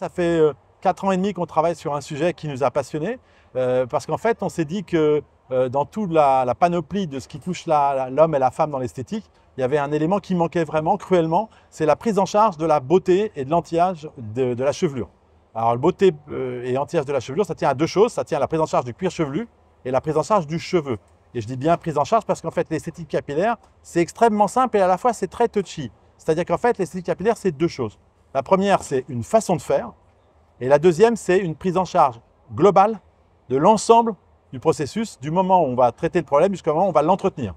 Ça fait 4 ans et demi qu'on travaille sur un sujet qui nous a passionnés, parce qu'en fait, on s'est dit que dans toute la panoplie de ce qui touche l'homme et la femme dans l'esthétique, il y avait un élément qui manquait vraiment, cruellement, c'est la prise en charge de la beauté et de l'anti-âge de la chevelure. Alors, la beauté et anti-âge de la chevelure, ça tient à deux choses. Ça tient à la prise en charge du cuir chevelu et la prise en charge du cheveu. Et je dis bien prise en charge parce qu'en fait, l'esthétique capillaire, c'est extrêmement simple et à la fois, c'est très touchy. C'est-à-dire qu'en fait, l'esthétique capillaire, c'est deux choses. La première, c'est une façon de faire. Et la deuxième, c'est une prise en charge globale de l'ensemble du processus, du moment où on va traiter le problème jusqu'au moment où on va l'entretenir.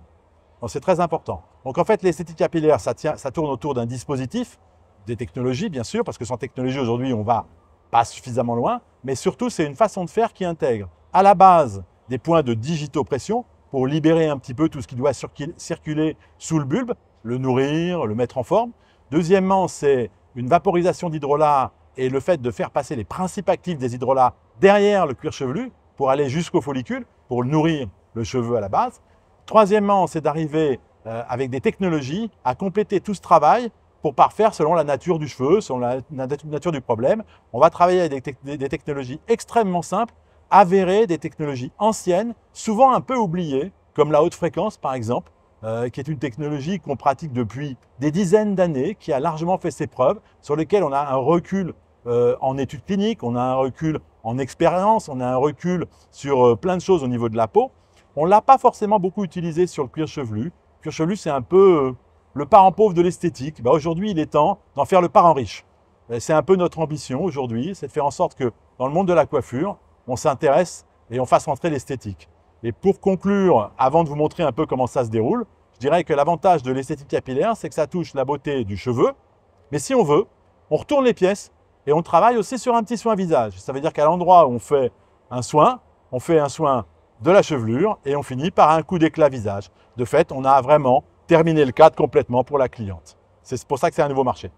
Donc, c'est très important. Donc, en fait, l'esthétique capillaire, ça tourne autour d'un dispositif, des technologies, bien sûr, parce que sans technologie, aujourd'hui, on va pas suffisamment loin, mais surtout, c'est une façon de faire qui intègre à la base des points de digitopression pour libérer un petit peu tout ce qui doit circuler sous le bulbe, le nourrir, le mettre en forme. Deuxièmement, c'est une vaporisation d'hydrolat et le fait de faire passer les principes actifs des hydrolats derrière le cuir chevelu pour aller jusqu'au follicule, pour nourrir le cheveu à la base. Troisièmement, c'est d'arriver avec des technologies à compléter tout ce travail pour parfaire selon la nature du cheveu, selon la nature du problème. On va travailler avec des technologies extrêmement simples, avérées, des technologies anciennes, souvent un peu oubliées, comme la haute fréquence par exemple, qui est une technologie qu'on pratique depuis des dizaines d'années, qui a largement fait ses preuves, sur lesquelles on a un recul en études cliniques, on a un recul en expérience, on a un recul sur plein de choses au niveau de la peau. On ne l'a pas forcément beaucoup utilisé sur le cuir chevelu. Le cuir chevelu, c'est un peu le parent pauvre de l'esthétique. Aujourd'hui, il est temps d'en faire le parent riche. C'est un peu notre ambition aujourd'hui, c'est de faire en sorte que dans le monde de la coiffure, on s'intéresse et on fasse entrer l'esthétique. Et pour conclure, avant de vous montrer un peu comment ça se déroule, je dirais que l'avantage de l'esthétique capillaire, c'est que ça touche la beauté du cheveu. Mais si on veut, on retourne les pièces et on travaille aussi sur un petit soin visage. Ça veut dire qu'à l'endroit où on fait un soin de la chevelure et on finit par un coup d'éclat visage. De fait, on a vraiment terminé le cadre complètement pour la cliente. C'est pour ça que c'est un nouveau marché.